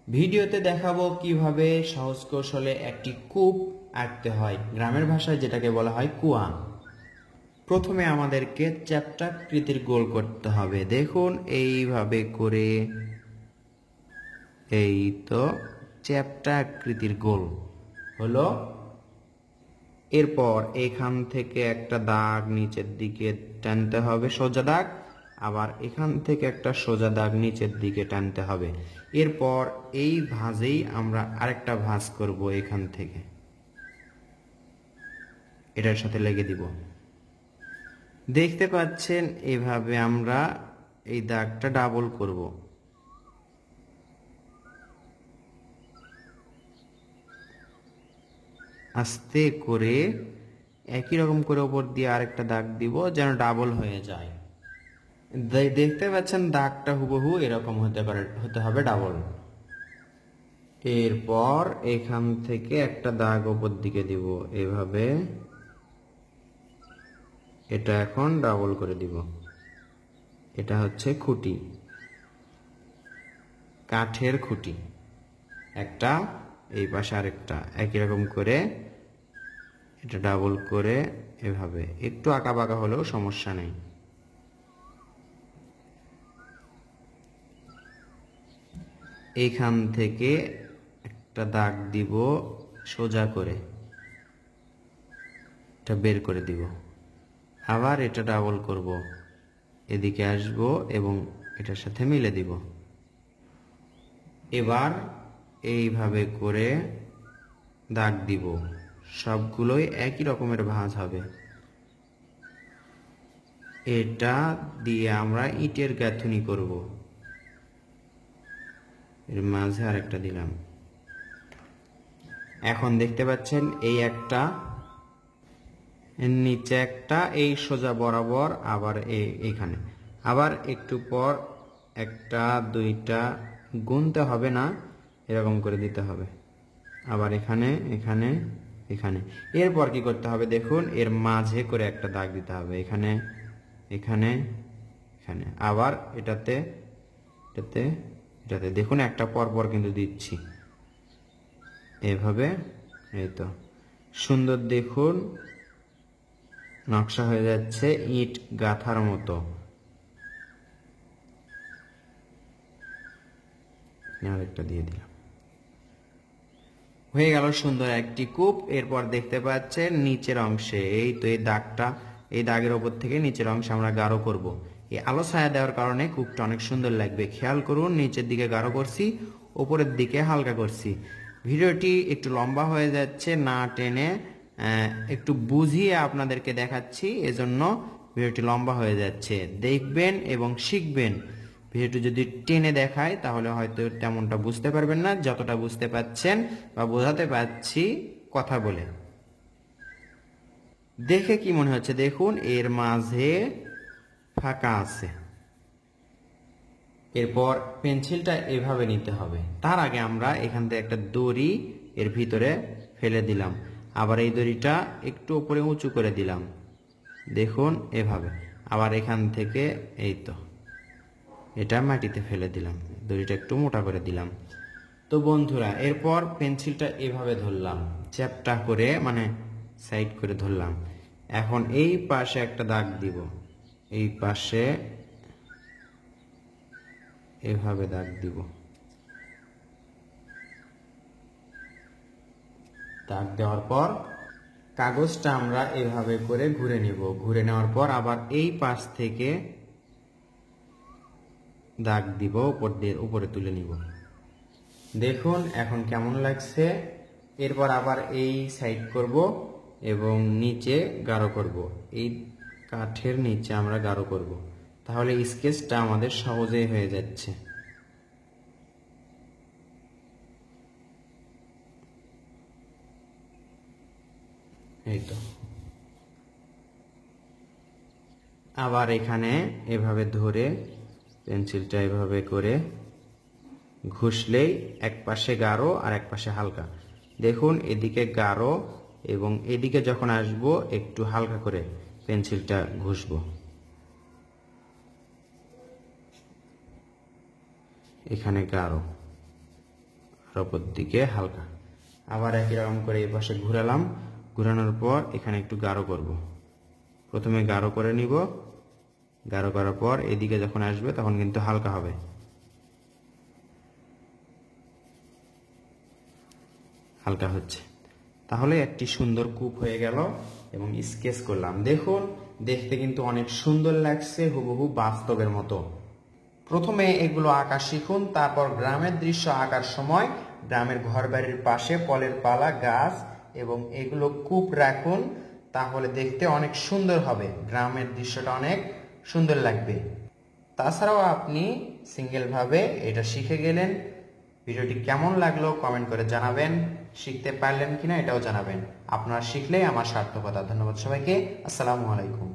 ভিডিওতে দেখাবো কিভাবে সহজ কৌশলে একটি কূপ আঁকতে হয়, গ্রামের ভাষায় যেটাকে বলা হয় কুয়া। প্রথমে আমাদেরকে চ্যাপ্টাকৃতির গোল করতে হবে। দেখুন এইভাবে করে, এই তো চ্যাপ্টাকৃতির গোল হলো। এরপর এখান থেকে একটা দাগ নিচের দিকে টানতে হবে, সোজা দাগ। আবার এখান থেকে একটা সোজা দাগ নিচের দিকে টানতে হবে। এরপর এই ভাঁজেই আমরা আরেকটা ভাঁজ করব, এখান থেকে এটার সাথে লেগে দিব। দেখতে পাচ্ছেন এভাবে আমরা এই দাগটা ডাবল করব। আস্তে করে একই রকম করে উপর দিয়ে আরেকটা দাগ দিব, যেন ডাবল হয়ে যায়। দেখতে পাচ্ছেন দাগটা হুবহু এরকম হতে হবে ডাবল। এরপর এখান থেকে একটা দাগ উপর দিকে দিব এভাবে, এটা এখন ডাবল করে দিব। এটা হচ্ছে খুঁটি, কাঠের খুঁটি একটা, এই পাশে আরেকটা, একই রকম করে এটা ডাবল করে এভাবে। একটু আঁকা বাঁকা হলেও সমস্যা নেই। এইখান থেকে একটা দাগ দিব সোজা করে, এটা বের করে দিব। আবার এটা ডাবল করব, এদিকে আসব এবং এটার সাথে মিলে দিব। এবার এইভাবে করে দাগ দিব, সবগুলোই একই রকমের ভাঁজ হবে। এটা দিয়ে আমরা ইটের গাঁথুনি করব। এর মাঝে আরেকটা দিলাম। এখন দেখতে পাচ্ছেন এই একটা, এর নিচে একটা, এই সোজা বরাবর, আবার এইখানে আবার একটু পর একটা, দুইটা গুনতে হবে না, এরকম করে দিতে হবে। আবার এখানে, এখানে, এখানে। এরপর কি করতে হবে দেখুন, এর মাঝে করে একটা দাগ দিতে হবে, এখানে, এখানে, এখানে। আবার এটাতে, এটাতে, এটাতে। দেখুন একটা পর পর কিন্তু দিচ্ছি এভাবে। এই তো সুন্দর, দেখুন নকশা হয়ে যাচ্ছে ইট গাঁথার মতো। আরেকটা দিয়ে দিলাম, হয়ে গেল সুন্দর একটি কূপ। এরপর দেখতে পাচ্ছেন নিচের অংশে, এই তো এই দাগটা, এই দাগের ওপর থেকে নিচের অংশে আমরা গাঢ় করব। এই আলো ছায়া দেওয়ার কারণে কূপটা অনেক সুন্দর লাগবে। খেয়াল করুন, নিচের দিকে গাঢ় করছি, উপরের দিকে হালকা করছি। ভিডিওটি একটু লম্বা হয়ে যাচ্ছে, না টেনে একটু বুঝিয়ে আপনাদেরকে দেখাচ্ছি, এজন্য ভিডিওটি লম্বা হয়ে যাচ্ছে। দেখবেন এবং শিখবেন। ভিডিওটি যদি টেনে দেখায় তাহলে হয়তো তেমনটা বুঝতে পারবেন না, যতটা বুঝতে পাচ্ছেন বা বোঝাতে পারছি কথা বলে। দেখে কি মনে হচ্ছে দেখুন, এর মাঝে ফাঁকা আছে। এরপর পেন্সিলটা এভাবে নিতে হবে। তার আগে আমরা এখান থেকে একটা দড়ি এর ভিতরে ফেলে দিলাম, আবার এই দড়িটা একটু উপরে উঁচু করে দিলাম, দেখুন এভাবে। আবার এখান থেকে এই তো এটা মাটিতে ফেলে দিলাম, দড়িটা একটু মোটা করে দিলাম। তো বন্ধুরা, এরপর পেন্সিলটা এভাবে ধরলাম, চ্যাপটা করে, মানে সাইড করে ধরলাম। এখন এই পাশে একটা দাগ দিব, এই পাশে এভাবে দাগ দিব। দাগ দেওয়ার পর কাগজটা আমরা এভাবে করে ঘুরে নিব। ঘুরে নেওয়ার পর আবার এই পাশ থেকে দাগ দিব, উপরে তুলে নিব। দেখুন এখন কেমন লাগছে। এরপর আবার এই সাইড করব এবং নিচে গাঢ় করব, এই কাঠের নিচে আমরা গাঢ় করব। তাহলে স্কেচটা আমাদের সহজেই হয়ে যাচ্ছে। এই তো আবার এখানে এভাবে ধরে পেন্সিলটা এভাবে করে ঘষলেই এক পাশে গাঢ় আর এক পাশে হালকা। দেখুন এদিকে গাঢ় এবং এদিকে যখন আসব একটু হালকা করে পেন্সিলটা ঘষব। এখানে গাঢ়, আর উপর দিকে হালকা। আবার একই রকম করে এই পাশে ঘুরালাম, ঘুরানোর পর এখানে একটু গাঢ় করব। প্রথমে গাঢ় করে নিব, গাঢ় করার পর এদিকে যখন আসবে তখন কিন্তু হালকা হবে। হালকা হচ্ছে, তাহলে একটি সুন্দর কূপ হয়ে গেল এবং স্কেচ করলাম। দেখুন দেখতে কিন্তু অনেক সুন্দর লাগছে, হুবহু বাস্তবের মতো। প্রথমে এগুলো আঁকা শিখুন, তারপর গ্রামের দৃশ্য আঁকার সময় গ্রামের ঘরবাড়ির পাশে ফলের পালা, গাছ এবং এগুলো কূপ রাখুন, তাহলে দেখতে অনেক সুন্দর হবে, গ্রামের দৃশ্যটা অনেক সুন্দর লাগবে। তাছাড়াও আপনি সিঙ্গেলভাবে এটা শিখে গেলেন। ভিডিওটি কেমন লাগলো কমেন্ট করে জানাবেন, শিখতে পারলেন কিনা এটাও জানাবেন। আপনারা শিখলেই আমার সার্থকতা। ধন্যবাদ সবাইকে, আসসালামু আলাইকুম।